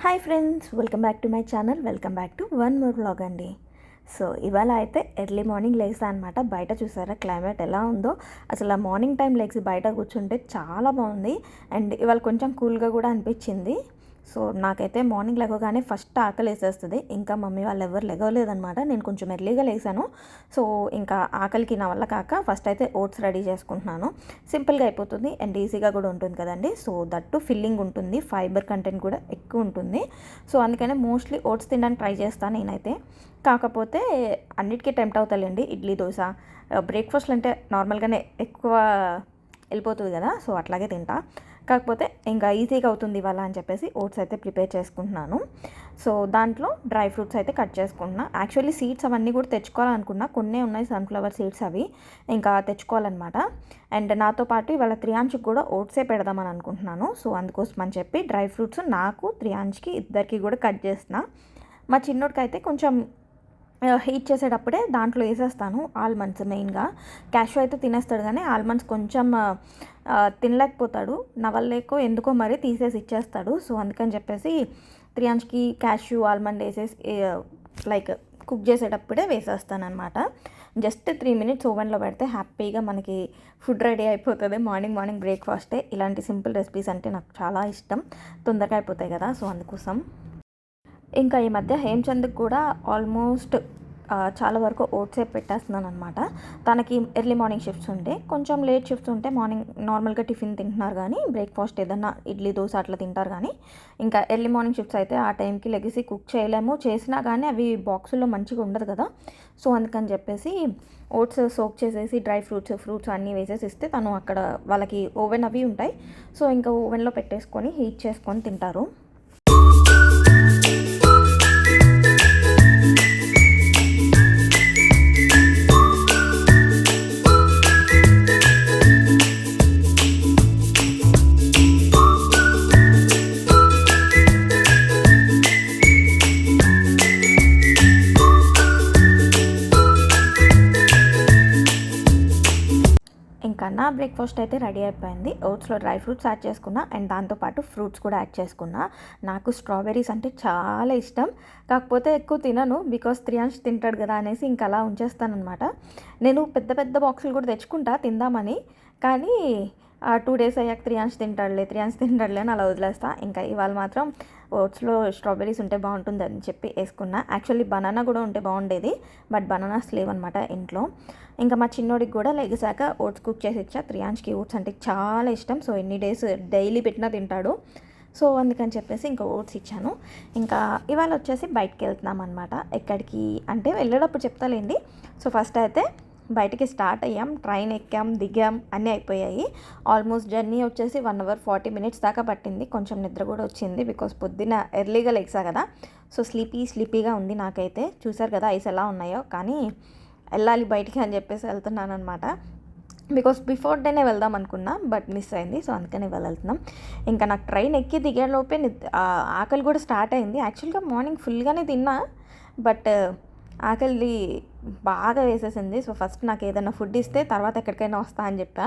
Hi friends, welcome back to my channel. Welcome back to one more vlog అండి. So ఇవాళ అయితే early morning legs అనమాట. బయట చూసారా క్లైమేట్ ఎలా ఉందో. అసలు ఆ మార్నింగ్ టైం లెగ్స్ బయట కూర్చుంటే చాలా బాగుంది. అండ్ ఇవాళ కొంచెం కూల్గా కూడా అనిపించింది. సో నాకైతే మార్నింగ్ లెగవగానే ఫస్ట్ ఆకలి వేసేస్తుంది. ఇంకా మమ్మీ వాళ్ళు ఎవరు లెగవలేదనమాట. నేను కొంచెం ఎర్లీగా లేసాను. సో ఇంకా ఆకలికి నా వల్ల కాక ఫస్ట్ అయితే ఓట్స్ రెడీ చేసుకుంటున్నాను. సింపుల్గా అయిపోతుంది అండ్ ఈజీగా కూడా ఉంటుంది కదండి. సో దట్టు ఫిల్లింగ్ ఉంటుంది, ఫైబర్ కంటెంట్ కూడా ఎక్కువ ఉంటుంది. సో అందుకనే మోస్ట్లీ ఓట్స్ తినడానికి ట్రై చేస్తాను నేనైతే. కాకపోతే అన్నిటికీ టెంప్ట్ అవుతాలేండి. ఇడ్లీ, దోశ, బ్రేక్ఫాస్ట్లు అంటే నార్మల్గానే ఎక్కువ వెళ్ళిపోతుంది కదా. సో అట్లాగే తింటా. కాకపోతే ఇంకా ఈజీగా అవుతుంది ఇవాళ అని చెప్పేసి ఓట్స్ అయితే ప్రిపేర్ చేసుకుంటున్నాను. సో దాంట్లో డ్రై ఫ్రూట్స్ అయితే కట్ చేసుకుంటున్నా. యాక్చువల్లీ సీడ్స్ అవన్నీ కూడా తెచ్చుకోవాలనుకున్నా. కొన్నే ఉన్నాయి సన్ఫ్లవర్ సీడ్స్, అవి ఇంకా తెచ్చుకోవాలన్నమాట. అండ్ నాతో పాటు ఇవాళ త్రియాంష్కి కూడా ఓట్సే పెడదామని అనుకుంటున్నాను. సో అందుకోసం అని చెప్పి డ్రై ఫ్రూట్స్ నాకు, త్రియాంష్కి ఇద్దరికి కూడా కట్ చేస్తున్నా. మా చిన్నోడికి అయితే కొంచెం హీట్ చేసేటప్పుడే దాంట్లో వేసేస్తాను ఆల్మండ్స్. మెయిన్గా క్యాషు అయితే తినేస్తాడు, కానీ ఆల్మండ్స్ కొంచెం తినలేకపోతాడు. నవలేకో ఎందుకో మరి తీసేసి ఇచ్చేస్తాడు. సో అందుకని చెప్పేసి త్రియాంష్కి క్యాషు, ఆల్మండ్ వేసేసి లైక్ కుక్ చేసేటప్పుడే వేసేస్తాను అనమాట. జస్ట్ 3 minutes ఓవెన్లో పెడితే హ్యాపీగా మనకి ఫుడ్ రెడీ అయిపోతుంది. మార్నింగ్ బ్రేక్ఫాస్టే. ఇలాంటి సింపుల్ రెసిపీస్ అంటే నాకు చాలా ఇష్టం, తొందరగా అయిపోతాయి కదా. సో అందుకోసం ఇంకా ఈ మధ్య హేమచంద్కి కూడా ఆల్మోస్ట్ చాలా వరకు ఓట్సే పెట్టేస్తున్నాను అనమాట. తనకి ఎర్లీ మార్నింగ్ షిఫ్ట్స్ ఉంటే, కొంచెం లేట్ షిఫ్ట్స్ ఉంటే మార్నింగ్ నార్మల్గా టిఫిన్ తింటున్నారు, కానీ బ్రేక్ఫాస్ట్ ఏదన్నా ఇడ్లీ, దోశ అట్లా తింటారు. కానీ ఇంకా ఎర్లీ మార్నింగ్ షిఫ్ట్స్ అయితే ఆ టైంకి లెగిసి కుక్ చేయలేము. చేసినా కానీ అవి బాక్సుల్లో మంచిగా ఉండదు కదా. సో అందుకని చెప్పేసి ఓట్స్ సోక్ చేసేసి డ్రై ఫ్రూట్స్ అన్నీ వేసేసి ఇస్తే తను అక్కడ వాళ్ళకి ఓవెన్ అవి ఉంటాయి. సో ఇంకా ఓవెన్లో పెట్టేసుకొని హీట్ చేసుకొని తింటారు. ఇంకా నా బ్రేక్ఫాస్ట్ అయితే రెడీ అయిపోయింది. ఓట్స్లో డ్రై ఫ్రూట్స్ యాడ్ చేసుకున్నా అండ్ దాంతోపాటు ఫ్రూట్స్ కూడా యాడ్ చేసుకున్నా. నాకు స్ట్రాబెర్రీస్ అంటే చాలా ఇష్టం. కాకపోతే ఎక్కువ తినను, బికాస్ త్రియాంష్ తింటాడు కదా అనేసి ఇంకా అలా ఉంచేస్తానమాట. నేను పెద్ద బాక్సులు కూడా తెచ్చుకుంటా తిందామని, కానీ 2 days అయ్యాక త్రియాంష్ తింటాడులే అని అలా వదిలేస్తా. ఇంకా ఇవాళ మాత్రం ఓట్స్లో స్ట్రాబెర్రీస్ ఉంటే బాగుంటుంది అని చెప్పి వేసుకున్నా. యాక్చువల్లీ బనానా కూడా ఉంటే బాగుండేది, బట్ బనానాస్ లేవన్నమాట ఇంట్లో. ఇంకా మా చిన్నోడికి కూడా లెగిసాక ఓట్స్ కుక్ చేసి ఇచ్చా. త్రియాంష్కి ఓట్స్ అంటే చాలా ఇష్టం. సో ఎన్ని డేస్ డైలీ పెట్టినా తింటాడు. సో అందుకని చెప్పేసి ఇంకా ఓట్స్ ఇచ్చాను. ఇంకా ఇవాళ వచ్చేసి బయటికి వెళ్తున్నాం అనమాట. ఎక్కడికి అంటే వెళ్ళేటప్పుడు చెప్తాలేండి. సో ఫస్ట్ అయితే బయటికి స్టార్ట్ అయ్యాం. ట్రైన్ ఎక్కాం, దిగాం, అన్నీ అయిపోయాయి. ఆల్మోస్ట్ జర్నీ వచ్చేసి 1 hour 40 minutes దాకా పట్టింది. కొంచెం నిద్ర కూడా వచ్చింది, బికాస్ పొద్దున్న ఎర్లీగా లెగ్సా కదా. సో స్లీపీగా ఉంది నాకైతే. చూసారు కదా ఐస్ ఎలా ఉన్నాయో. కానీ వెళ్ళాలి బయటికి అని చెప్పేసి వెళ్తున్నాను అనమాట. బికాస్ బిఫోర్ డేనే వెళ్దాం అనుకున్నా, బట్ మిస్ అయింది. సో అందుకని వెళ్తున్నాం. ఇంకా నాకు ట్రైన్ ఎక్కి దిగేలోపే ఆకలి కూడా స్టార్ట్ అయింది. యాక్చువల్గా మార్నింగ్ ఫుల్గానే తిన్నా, బట్ ఆకలి బాగా వేసేసింది. సో ఫస్ట్ నాకు ఏదైనా ఫుడ్ ఇస్తే తర్వాత ఎక్కడికైనా వస్తా అని చెప్పా.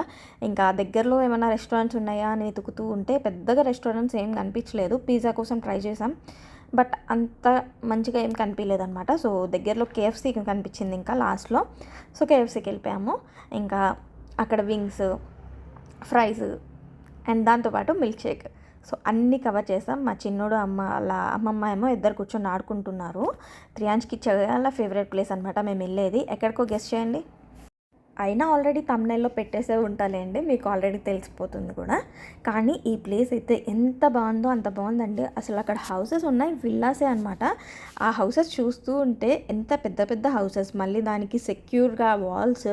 ఇంకా దగ్గరలో ఏమైనా రెస్టారెంట్స్ ఉన్నాయా అని వెతుకుతూ ఉంటే పెద్దగా రెస్టారెంట్స్ ఏం కనిపించలేదు. పిజ్జా కోసం ట్రై చేసాం, బట్ అంత మంచిగా ఏం కనిపించలేదన్నమాట. సో దగ్గరలో కేఎఫ్సీ కనిపించింది ఇంకా లాస్ట్లో. సో కేఎఫ్సీకి వెళ్ళిపోయాము. ఇంకా అక్కడ వింగ్స్, ఫ్రైస్ అండ్ దాంతోపాటు మిల్క్ షేక్, సో అన్నీ కవర్ చేసాం. మా చిన్నోడు అమ్మమ్మ ఏమో ఇద్దరు కూర్చొని ఆడుకుంటున్నారు. త్రియాంష్కి చాలా ఫేవరెట్ ప్లేస్ అనమాట మేము వెళ్ళేది. ఎక్కడికో గెస్ట్ చేయండి. అయినా ఆల్రెడీ తమ్నైల్లో పెట్టేసే ఉంటాలేండి, మీకు ఆల్రెడీ తెలిసిపోతుంది కూడా. కానీ ఈ ప్లేస్ అయితే ఎంత బాగుందో అంత బాగుందండి. అసలు అక్కడ హౌసెస్ ఉన్నాయి, విల్లాసే అనమాట. ఆ హౌసెస్ చూస్తూ ఉంటే ఎంత పెద్ద హౌసెస్, మళ్ళీ దానికి సెక్యూర్గా వాల్స్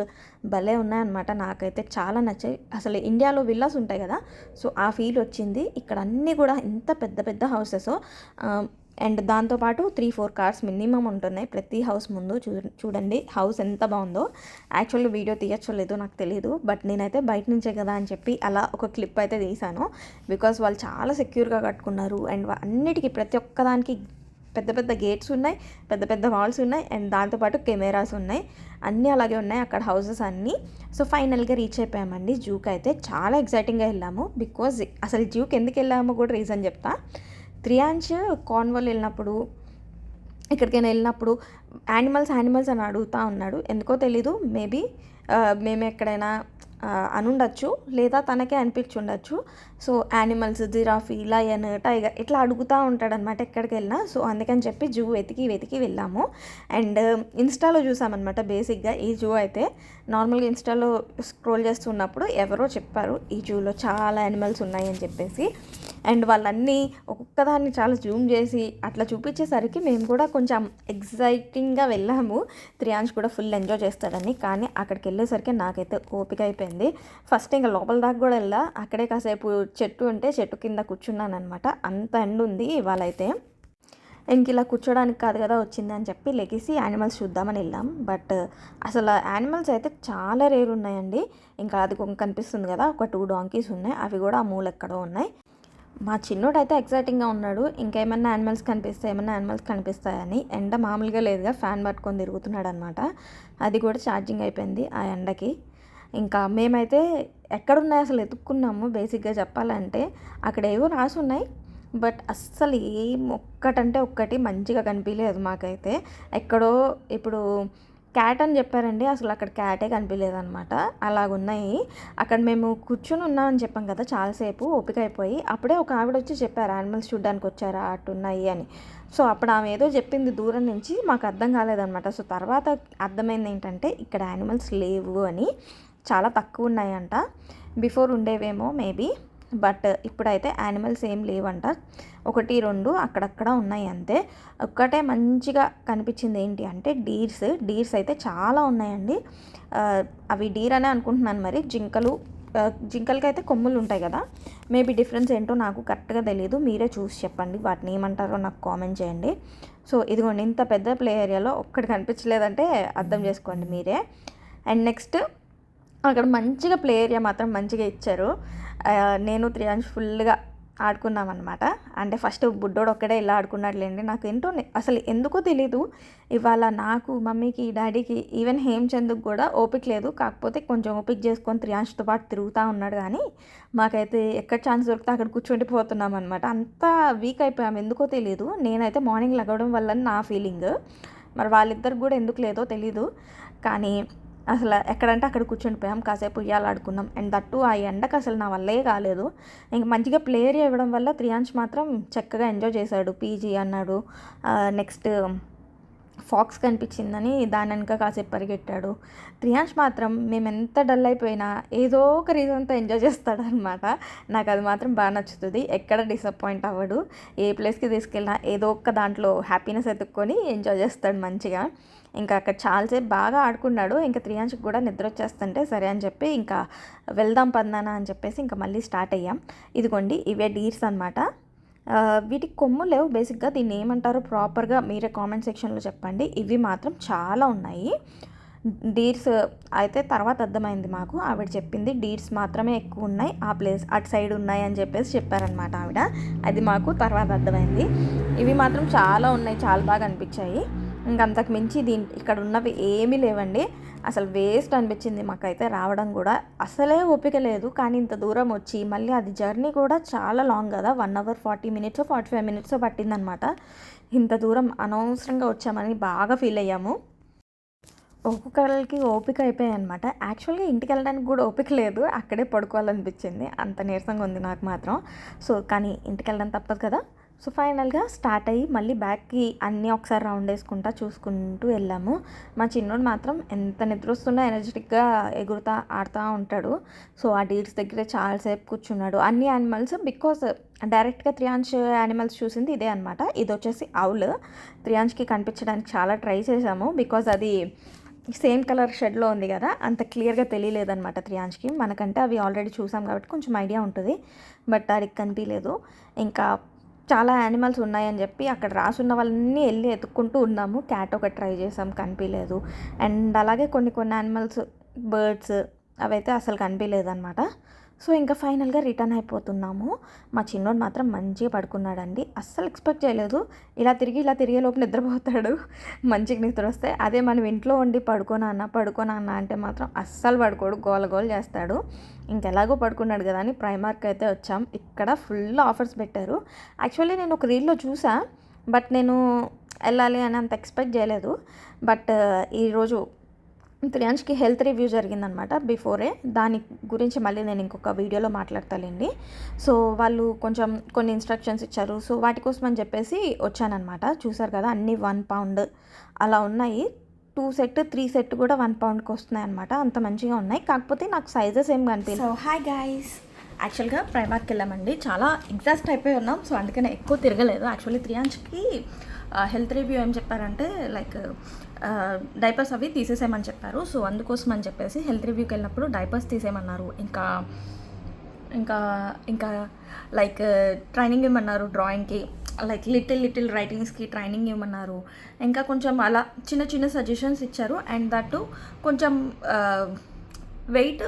భలే ఉన్నాయన్నమాట. నాకైతే చాలా నచ్చాయి. అసలు ఇండియాలో విల్లాస్ ఉంటాయి కదా, సో ఆ ఫీల్ వచ్చింది. ఇక్కడ అన్నీ కూడా ఎంత పెద్ద హౌసెస్. అండ్ దాంతోపాటు 3-4 కార్స్ మినిమం ఉంటున్నాయి ప్రతి హౌస్ ముందు. చూడండి హౌస్ ఎంత బాగుందో. యాక్చువల్గా వీడియో తీయచ్చలేదు నాకు తెలియదు, బట్ నేనైతే బయట నుంచే కదా అని చెప్పి అలా ఒక క్లిప్ అయితే తీసాను. బికాస్ వాళ్ళు చాలా సెక్యూర్గా కట్టుకున్నారు. అండ్ అన్నిటికీ ప్రతి ఒక్కదానికి పెద్ద గేట్స్ ఉన్నాయి, పెద్ద వాల్స్ ఉన్నాయి, అండ్ దాంతోపాటు కెమెరాస్ ఉన్నాయి. అన్నీ అలాగే ఉన్నాయి అక్కడ హౌసెస్ అన్నీ. సో ఫైనల్గా రీచ్ అయిపోయామండి జూకి. అయితే చాలా ఎక్సైటింగ్గా వెళ్ళాము. బికాజ్ అసలు జూకి ఎందుకు వెళ్ళామో కూడా రీజన్ చెప్తా. త్రియాంష్ కార్న్వాల్ వెళ్ళినప్పుడు ఎక్కడికైనా వెళ్ళినప్పుడు యానిమల్స్ అని అడుగుతూ ఉన్నాడు. ఎందుకో తెలీదు, మేబీ మేము ఎక్కడైనా అనుండొచ్చు, లేదా తనకే అనిపించుండొచ్చు. So animals, giraffe, lion, tiger ఇట్లా అడుగుతూ ఉంటాడనమాట ఎక్కడికి వెళ్ళినా. సో అందుకని చెప్పి జూ వెతికి వెళ్ళాము. అండ్ ఇన్స్టాలో చూసామన్నమాట బేసిక్గా ఈ జూ అయితే. నార్మల్గా ఇన్స్టాలో స్క్రోల్ చేస్తున్నప్పుడు ఎవరో చెప్పారు ఈ జూలో చాలా యానిమల్స్ ఉన్నాయి అని చెప్పేసి. అండ్ వాళ్ళన్నీ ఒక్కొక్కదాన్ని చాలా జూమ్ చేసి అట్లా చూపించేసరికి మేము కూడా కొంచెం ఎగ్జైటింగ్గా వెళ్ళాము. త్రియాంష్ కూడా ఫుల్ ఎంజాయ్ చేస్తాడని. కానీ అక్కడికి వెళ్ళేసరికి నాకైతే ఓపిక అయిపోయింది. ఫస్ట్ ఇంకా లోపల దాకా కూడా వెళ్ళా. అక్కడే కాసేపు చెట్టు ఉంటే చెట్టు కింద కూర్చున్నాను అనమాట. అంత ఎండ ఉంది ఇవాళ అయితే. ఇంక ఇలా కూర్చోడానికి కాదు కదా వచ్చింది అని చెప్పి లెగిసి యానిమల్స్ చూద్దామని వెళ్ళాం. బట్ అసలు యానిమల్స్ అయితే చాలా రేర్ ఉన్నాయండి. ఇంకా అది కనిపిస్తుంది కదా, ఒక 2 డాంకీస్ ఉన్నాయి. అవి కూడా ఆ మూల ఎక్కడో ఉన్నాయి. మా చిన్నోడు అయితే ఎక్సైటింగ్గా ఉన్నాడు. ఇంకేమన్నా యానిమల్స్ కనిపిస్తాయని. ఎండ మామూలుగా లేదుగా, ఫ్యాన్ పట్టుకొని తిరుగుతున్నాడు అనమాట. అది కూడా ఛార్జింగ్ అయిపోయింది ఆ ఎండకి. ఇంకా మేమైతే ఎక్కడున్నాయి అసలు ఎతుక్కున్నాము. బేసిక్గా చెప్పాలంటే అక్కడ ఏవో రాసి ఉన్నాయి, బట్ అస్సలు ఒక్కటంటే ఒక్కటి మంచిగా కనిపించలేదు మాకైతే. ఎక్కడో ఇప్పుడు క్యాట్ అని చెప్పారండి, అసలు అక్కడ క్యాటే కనిపించలేదన్నమాట. అలాగున్నాయి. అక్కడ మేము కూర్చొని ఉన్నామని చెప్పాం కదా చాలాసేపు, ఓపిక అయిపోయి. అప్పుడే ఒక ఆవిడ వచ్చి చెప్పారు యానిమల్స్ చూడడానికి వచ్చారా అట్టున్నాయి అని. సో అప్పుడు ఆమె ఏదో చెప్పింది దూరం నుంచి, మాకు అర్థం కాలేదన్నమాట. సో తర్వాత అర్థమైంది ఏంటంటే ఇక్కడ యానిమల్స్ లేవు అని, చాలా తక్కువ ఉన్నాయంట. బిఫోర్ ఉండేవేమో మేబీ, బట్ ఇప్పుడైతే యానిమల్స్ ఏం లేవంట. 1, 2 అక్కడక్కడ ఉన్నాయి అంతే. ఒక్కటే మంచిగా కనిపించింది ఏంటి అంటే డీర్స్ అయితే చాలా ఉన్నాయండి. అవి డీర్ అనే అనుకుంటున్నాను. మరి జింకలకి అయితే కొమ్ములు ఉంటాయి కదా, మేబీ డిఫరెన్స్ ఏంటో నాకు కరెక్ట్గా తెలియదు. మీరే చూసి చెప్పండి వాటిని ఏమంటారో నాకు కామెంట్ చేయండి. సో ఇదిగోండి, ఇంత పెద్ద ప్లే ఏరియాలో ఒక్కటి కనిపించలేదంటే అర్థం చేసుకోండి మీరే. అండ్ నెక్స్ట్ అక్కడ మంచిగా ప్లే ఏరియా మాత్రం మంచిగా ఇచ్చారు. నేను త్రియాంష్ ఫుల్గా ఆడుకున్నామన్నమాట. అంటే ఫస్ట్ బుడ్డోడు ఒక్కడే ఇలా ఆడుకున్నాడులేండి. నాకు ఏంటో అసలు ఎందుకో తెలీదు, ఇవాళ నాకు, మమ్మీకి, డాడీకి, ఈవెన్ హేమచంద్కి కూడా ఓపిక లేదు. కాకపోతే కొంచెం ఓపిక చేసుకొని త్రియాంష్తో పాటు తిరుగుతూ ఉన్నాడు. కానీ మాకైతే ఎక్కడ ఛాన్స్ దొరికితే అక్కడ కూర్చుండిపోతున్నాం అనమాట. అంతా వీక్ అయిపోయాము, ఎందుకో తెలీదు. నేనైతే మార్నింగ్ లగవడం వల్ల నా ఫీలింగ్, మరి వాళ్ళిద్దరికి కూడా ఎందుకు లేదో తెలీదు. కానీ అసలు ఎక్కడంటే అక్కడ కూర్చుండిపోయాం, కాసేపు ఉయ్యాలాడుకున్నాం. అండ్ దట్టు ఆ ఎండకు అసలు నా వల్లే కాలేదు. ఇంక మంచిగా ప్లే ఏరియా ఇవ్వడం వల్ల త్రియాంష్ మాత్రం చక్కగా ఎంజాయ్ చేశాడు. పీజీ అన్నాడు. నెక్స్ట్ ఫాక్స్ కనిపించిందని దాని వెనక కాసేపు పరిగెట్టాడు. త్రియాంష్ మాత్రం మేము ఎంత డల్ అయిపోయినా ఏదో ఒక రీజన్తో ఎంజాయ్ చేస్తాడనమాట. నాకు అది మాత్రం బాగా నచ్చుతుంది. ఎక్కడ డిసప్పాయింట్ అవ్వడు. ఏ ప్లేస్కి తీసుకెళ్ళినా ఏదో ఒక్క దాంట్లో హ్యాపీనెస్ ఎత్తుక్కొని ఎంజాయ్ చేస్తాడు మంచిగా. ఇంకా అక్కడ చాలాసేపు బాగా ఆడుకున్నాడు. ఇంకా త్రియాంష్కి కూడా నిద్ర వచ్చేస్తుంటే సరే అని చెప్పి ఇంకా వెళ్దాం పద్నానా అని చెప్పేసి ఇంకా మళ్ళీ స్టార్ట్ అయ్యాం. ఇదిగోండి, ఇవే డీర్స్ అనమాట. వీటికి కొమ్ము లేవు. బేసిక్గా దీన్ని ఏమంటారో ప్రాపర్గా మీరే కామెంట్ సెక్షన్లో చెప్పండి. ఇవి మాత్రం చాలా ఉన్నాయి. డీర్స్ అయితే తర్వాత అర్థమైంది మాకు, ఆవిడ చెప్పింది డీర్స్ మాత్రమే ఎక్కువ ఉన్నాయి, ఆ ప్లేస్ అటు సైడ్ ఉన్నాయి అని చెప్పేసి చెప్పారనమాట ఆవిడ. అది మాకు తర్వాత అర్థమైంది. ఇవి మాత్రం చాలా ఉన్నాయి, చాలా బాగా అనిపించాయి. ఇంకంతకు మించి ఇక్కడ ఉన్నవి ఏమీ లేవండి. అసలు వేస్ట్ అనిపించింది మాకైతే రావడం కూడా. అసలే ఓపిక లేదు. కానీ ఇంత దూరం వచ్చి మళ్ళీ అది జర్నీ కూడా చాలా లాంగ్ కదా, 1 hour 40 minutes 45 minutes పట్టిందనమాట. ఇంత దూరం అనవసరంగా వచ్చామని బాగా ఫీల్ అయ్యాము. ఒక్కొక్కరికి ఓపిక అయిపోయాయి అనమాట. యాక్చువల్గా ఇంటికి వెళ్ళడానికి కూడా ఓపిక లేదు, అక్కడే పడుకోవాలనిపించింది. అంత నీరసంగా ఉంది నాకు మాత్రం. సో కానీ ఇంటికి వెళ్ళడం తప్పదు కదా. సో ఫైనల్గా స్టార్ట్ అయ్యి మళ్ళీ బ్యాక్కి అన్నీ ఒకసారి రౌండ్ వేసుకుంటా చూసుకుంటూ వెళ్ళాము. మా చిన్నోడు మాత్రం ఎంత నిద్ర వస్తున్నా ఎనర్జెటిక్గా ఎగురుతా ఆడుతూ ఉంటాడు. సో ఆ డీర్స్ దగ్గరే చాలాసేపు కూర్చున్నాడు. అన్ని యానిమల్స్, బికాస్ డైరెక్ట్గా త్రియాంష్ యానిమల్స్ చూసింది ఇదే అనమాట. ఇది వచ్చేసి ఆవుల్. త్రియాంష్కి కనిపించడానికి చాలా ట్రై చేసాము, బికాజ్ అది సేమ్ కలర్ షెడ్లో ఉంది కదా, అంత క్లియర్గా తెలియలేదన్నమాట త్రియాంష్కి. మనకంటే అవి ఆల్రెడీ చూసాం కాబట్టి కొంచెం ఐడియా ఉంటుంది, బట్ వాడికి కనిపించలేదు. ఇంకా చాలా యానిమల్స్ ఉన్నాయని చెప్పి అక్కడ రాసున్న వాళ్ళని వెళ్ళి ఎత్తుక్కుంటూ ఉన్నాము. క్యాట్ ఒకటి ట్రై చేసాం, కనిపించలేదు. అండ్ అలాగే కొన్ని యానిమల్స్, బర్డ్స్ అవైతే అసలు కనిపించలేదు అనమాట. సో ఇంకా ఫైనల్గా రిటర్న్ అయిపోతున్నాము. మా చిన్నోడు మాత్రం మంచిగా పడుకున్నాడండి. అస్సలు ఎక్స్పెక్ట్ చేయలేదు ఇలా తిరిగే లోపు నిద్రపోతాడు, మంచిగా నిద్ర వస్తే. అదే మనం ఇంట్లో ఉండి పడుకోనా అంటే మాత్రం అస్సలు పడుకోడు, గోల గోల చేస్తాడు. ఇంకెలాగో పడుకున్నాడు కదా అని ప్రైమార్క్ అయితే వచ్చాం. ఇక్కడ ఫుల్ ఆఫర్స్ పెట్టారు. యాక్చువల్లీ నేను ఒక రీల్లో చూసా, బట్ నేను వెళ్ళాలి అని అంత ఎక్స్పెక్ట్ చేయలేదు. బట్ ఈరోజు త్రియాంష్కి హెల్త్ రివ్యూ జరిగిందనమాట బిఫోరే. దాని గురించి మళ్ళీ నేను ఇంకొక వీడియోలో మాట్లాడతానండి. సో వాళ్ళు కొంచెం కొన్ని ఇన్స్ట్రక్షన్స్ ఇచ్చారు. సో వాటి కోసం అని చెప్పేసి వచ్చానమాట. చూసారు కదా అన్నీ 1 పౌండ్ అలా ఉన్నాయి. 2 సెట్ 3 సెట్ కూడా 1 పౌండ్కి వస్తున్నాయి అనమాట. అంత మంచిగా ఉన్నాయి. కాకపోతే నాకు సైజెస్ ఏం కనిపించలేదు. సో హాయ్ గైస్, యాక్చువల్గా ప్రైమార్క్కి వెళ్ళామండి. చాలా ఎగ్జాస్ట్ అయిపోయి ఉన్నాం. సో అందుకనే ఎక్కువ తిరగలేదు. యాక్చువల్లీ త్రియాంష్కి హెల్త్ రివ్యూ ఏం చెప్పారంటే లైక్ డైపర్స్ అవి తీసేసేయమని చెప్పారు. సో అందుకోసం అని చెప్పేసి హెల్త్ రివ్యూకి వెళ్ళినప్పుడు డైపర్స్ తీసేయమన్నారు. ఇంకా ఇంకా ఇంకా లైక్ ట్రైనింగ్ ఇవ్వమన్నారు డ్రాయింగ్కి, లైక్ లిటిల్ రైటింగ్స్కి ట్రైనింగ్ ఇవ్వమన్నారు. ఇంకా కొంచెం అలా చిన్న సజెషన్స్ ఇచ్చారు. అండ్ దట్ కొంచెం వెయిట్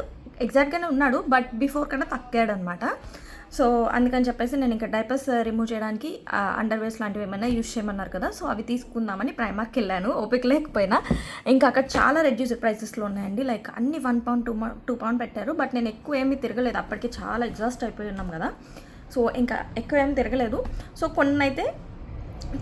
ఎగ్జాక్ట్గానే ఉన్నాడు, బట్ బిఫోర్ కన్నా తగ్గాడు అనమాట. సో అందుకని చెప్పేసి నేను ఇంకా డైపర్స్ రిమూవ్ చేయడానికి అండర్వేర్స్ లాంటివి ఏమైనా యూజ్ చేయమన్నారు కదా. సో అవి తీసుకుందామని ప్రైమార్క్కి వెళ్ళాను. ఓపిక లేకపోయినా ఇంకా అక్కడ చాలా రెడ్యూస్డ్ ప్రైసెస్లో ఉన్నాయండి. లైక్ అన్ని 1 పౌండ్ 2 పౌండ్ పెట్టారు. బట్ నేను ఎక్కువ ఏమీ తిరగలేదు, అప్పటికి చాలా ఎగ్జాస్ట్ అయిపోయి ఉన్నాం కదా. సో ఇంకా ఎక్కువ ఏమి తిరగలేదు. సో కొన్ని అయితే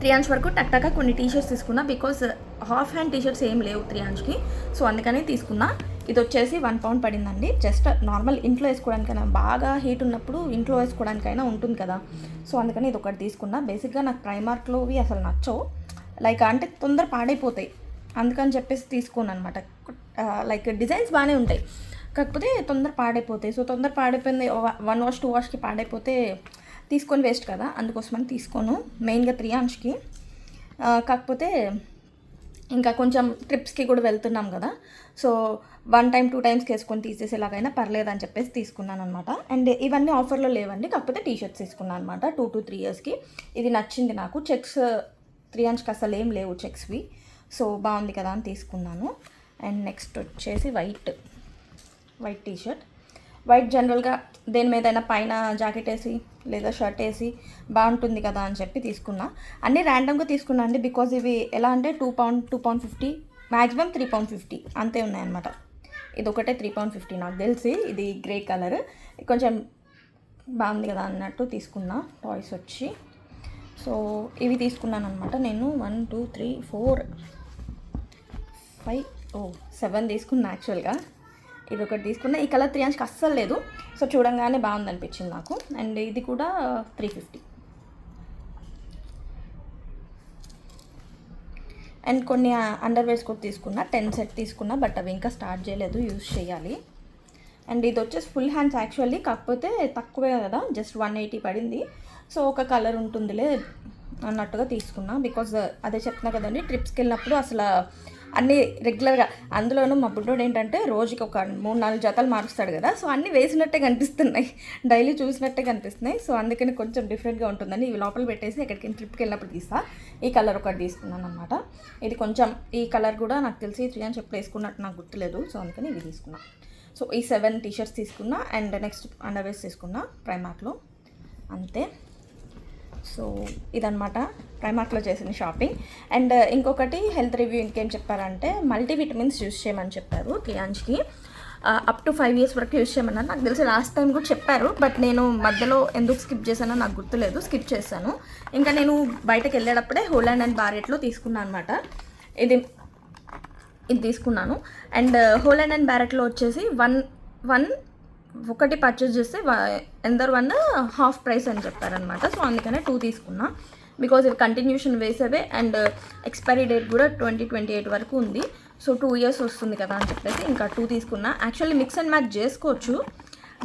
3 వరకు టక్టక్క కొన్ని టీషర్ట్స్ తీసుకున్నా, బికాజ్ హాఫ్ హ్యాండ్ టీషర్ట్స్ ఏం లేవు 3 సో అందుకని తీసుకున్నా. ఇది వచ్చేసి 1 పౌండ్ పడిందండి. జస్ట్ నార్మల్ ఇంట్లో వేసుకోవడానికైనా, బాగా హీట్ ఉన్నప్పుడు ఇంట్లో వేసుకోవడానికైనా ఉంటుంది కదా. సో అందుకని ఇది ఒకటి తీసుకున్నా. బేసిక్గా నాకు ప్రైమార్క్లోవి అసలు నచ్చవు, లైక్ అంటే తొందర పాడైపోతాయి. అందుకని చెప్పేసి తీసుకున్నాను అనమాట. లైక్ డిజైన్స్ బాగానే ఉంటాయి, కాకపోతే తొందర పాడైపోతాయి. సో తొందర పాడైపోయింది 1 వాష్ 2 వాష్కి పాడైపోతే తీసుకొని వేస్ట్ కదా. అందుకోసమని తీసుకోను మెయిన్గా 3 కాకపోతే ఇంకా కొంచెం ట్రిప్స్కి కూడా వెళ్తున్నాం కదా. సో 1 టైం 2 టైమ్స్కి వేసుకొని తీసేసేలాగైనా పర్లేదని చెప్పేసి తీసుకున్నాను అనమాట. అండ్ ఇవన్నీ ఆఫర్లో లేవండి, కాకపోతే టీషర్ట్స్ తీసుకున్నాను అనమాట 2 to 3 ఇయర్స్కి. ఇది నచ్చింది నాకు. చెక్స్ 3 అసలు ఏం లేవు చెక్స్వి. సో బాగుంది కదా అని తీసుకున్నాను. అండ్ నెక్స్ట్ వచ్చేసి వైట్ టీషర్ట్. వైట్ జనరల్గా దేని మీదైనా పైన జాకెట్ వేసి లేదా షర్ట్ వేసి బాగుంటుంది కదా అని చెప్పి తీసుకున్నా. అన్నీ ర్యాండమ్గా తీసుకున్నా అండి, బికాజ్ ఇవి ఎలా అంటే 2 పౌండ్ 2 పౌండ్ 50, మ్యాక్సిమం 3 పౌండ్ 50 అంతే ఉన్నాయన్నమాట. ఇది ఒకటే 3 పౌండ్ 50 నాకు తెలిసి. ఇది గ్రే కలర్ కొంచెం బాగుంది కదా అన్నట్టు తీసుకున్నా. టాయ్స్ వచ్చి సో ఇవి తీసుకున్నాను అనమాట నేను. 1 2 3 4 5 7 తీసుకున్నా యాక్చువల్గా. ఇది ఒకటి తీసుకున్నా. ఈ కలర్ 3 అస్సలు లేదు. సో చూడంగానే బాగుంది అనిపించింది నాకు. అండ్ ఇది కూడా 350. అండ్ కొన్ని అండర్వేర్స్ కూడా తీసుకున్నా. 10 సెట్ తీసుకున్నా, బట్ అవి ఇంకా స్టార్ట్ చేయలేదు, యూజ్ చేయాలి. అండ్ ఇది వచ్చేసి ఫుల్ హ్యాండ్స్ యాక్చువల్లీ, కాకపోతే తక్కువే కదా, జస్ట్ 180 పడింది. సో ఒక కలర్ ఉంటుందిలే అన్నట్టుగా తీసుకున్నా. బికాజ్ అదే చెప్తున్నా కదండి, ట్రిప్స్కి వెళ్ళినప్పుడు అసలు అన్నీ రెగ్యులర్గా, అందులోనూ మా బుడ్డోడు ఏంటంటే రోజుకి ఒక 3-4 జతలు మారుస్తాడు కదా. సో అన్నీ వేసినట్టే కనిపిస్తున్నాయి, డైలీ చూసినట్టే కనిపిస్తున్నాయి. సో అందుకని కొంచెం డిఫరెంట్గా ఉంటుందని ఇవి లోపల పెట్టేసి ఎక్కడికి ట్రిప్కి వెళ్ళినప్పుడు తీస్తా. ఈ కలర్ ఒకటి తీసుకున్నాను అనమాట. ఇది కొంచెం ఈ కలర్ కూడా నాకు తెలిసి 3 ఎప్పుడు వేసుకున్నట్టు నాకు గుర్తులేదు. సో అందుకని ఇవి తీసుకున్నా. సో ఈ 7 టీషర్ట్స్ తీసుకున్నా. అండ్ నెక్స్ట్ అండర్వేర్స్ తీసుకున్నా ప్రైమార్క్లో, అంతే. సో ఇదనమాట ప్రైమార్క్లో చేసిన షాపింగ్. అండ్ ఇంకొకటి హెల్త్ రివ్యూ ఇంకేం చెప్పారంటే మల్టీవిటమిన్స్ యూస్ చేయమని చెప్పారు 3 అప్ టు 5 ఇయర్స్ వరకు యూస్ చేయమన్నారు. నాకు తెలిసి లాస్ట్ టైం కూడా చెప్పారు, బట్ నేను మధ్యలో ఎందుకు స్కిప్ చేశానో నాకు గుర్తులేదు, స్కిప్ చేశాను. ఇంకా నేను బయటకు వెళ్ళేటప్పుడే హోలాండ్ అండ్ బారెట్లో తీసుకున్నాను అనమాట. ఇది తీసుకున్నాను. అండ్ హోలాండ్ అండ్ బారెట్లో వచ్చేసి ఒకటి పర్చేస్ చేస్తే ఎందరు 1 హాఫ్ ప్రైస్ అని చెప్పారనమాట. సో అందుకనే 2 తీసుకున్నా, బికాజ్ ఇవి కంటిన్యూషన్ వేసేవే. అండ్ ఎక్స్పైరీ డేట్ కూడా 2028 వరకు ఉంది. సో 2 ఇయర్స్ వస్తుంది కదా అని చెప్పేసి ఇంకా 2 తీసుకున్నా. యాక్చువల్లీ మిక్స్ అండ్ మ్యాచ్ చేసుకోవచ్చు,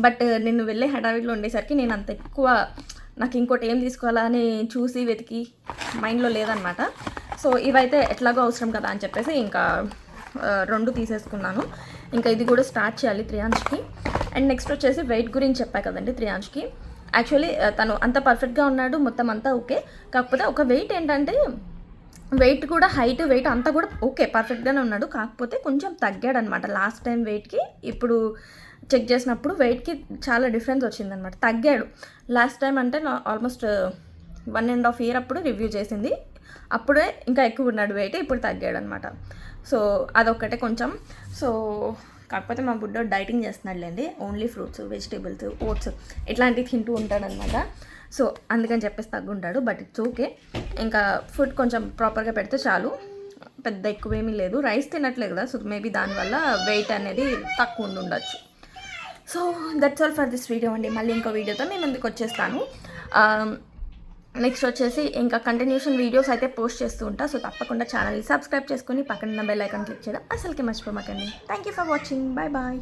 బట్ నేను వెళ్ళే హడావిడిలో ఉండేసరికి నేను అంత ఎక్కువ నాకు ఇంకోటి ఏం తీసుకోవాలా అని చూసి వెతికి మైండ్లో లేదనమాట. సో ఇవైతే ఎట్లాగో అవసరం కదా అని చెప్పేసి ఇంకా 2 తీసేసుకున్నాను. ఇంకా ఇది కూడా స్టార్ట్ చేయాలి 3 అండ్ నెక్స్ట్ వచ్చేసి వెయిట్ గురించి చెప్పా కదండి 3 యాక్చువల్లీ తను అంత పర్ఫెక్ట్గా ఉన్నాడు, మొత్తం అంతా ఓకే. కాకపోతే ఒక వెయిట్ ఏంటంటే వెయిట్ కూడా హైట్ వెయిట్ అంతా కూడా ఓకే పర్ఫెక్ట్గానే ఉన్నాడు. కాకపోతే కొంచెం తగ్గాడు అనమాట లాస్ట్ టైం వెయిట్కి ఇప్పుడు చెక్ చేసినప్పుడు వెయిట్కి చాలా డిఫరెన్స్ వచ్చిందనమాట, తగ్గాడు. లాస్ట్ టైం అంటే ఆల్మోస్ట్ 1.5 year అప్పుడు రివ్యూ చేసింది, అప్పుడే ఇంకా ఎక్కువ ఉన్నాడు వెయిట్, ఇప్పుడు తగ్గాడు అనమాట. సో అదొక్కటే కొంచెం. సో కాకపోతే మా బుడ్డోడు డైటింగ్ చేస్తున్నాడులేండి, ఓన్లీ ఫ్రూట్స్, వెజిటేబుల్స్, ఓట్స్ ఇట్లాంటివి తింటూ ఉంటాడనమాట. సో అందుకని చెప్పేసి తగ్గుంటాడు, బట్ ఇట్స్ ఓకే. ఇంకా ఫుడ్ కొంచెం ప్రాపర్గా పెడితే చాలు, పెద్ద ఎక్కువేమీ లేదు. రైస్ తినట్లేదు కదా, సో మేబీ దానివల్ల వెయిట్ అనేది తక్కువ ఉండొచ్చు. So that's all for this video అండి. మళ్ళీ ఇంకో వీడియోతో నేను ముందుకు వచ్చేస్తాను. నెక్స్ట్ వచ్చేసి ఇంకా కంటిన్యూషన్ వీడియోస్ అయితే పోస్ట్ చేస్తూ ఉంటా. సో తప్పకుండా ఛానల్ని సబ్స్క్రైబ్ చేసుకొని పక్కన బెల్ ఐకాన్ క్లిక్ చేయడం అసలుకి మర్చిపోమాకండి. Thank you for watching. Bye bye.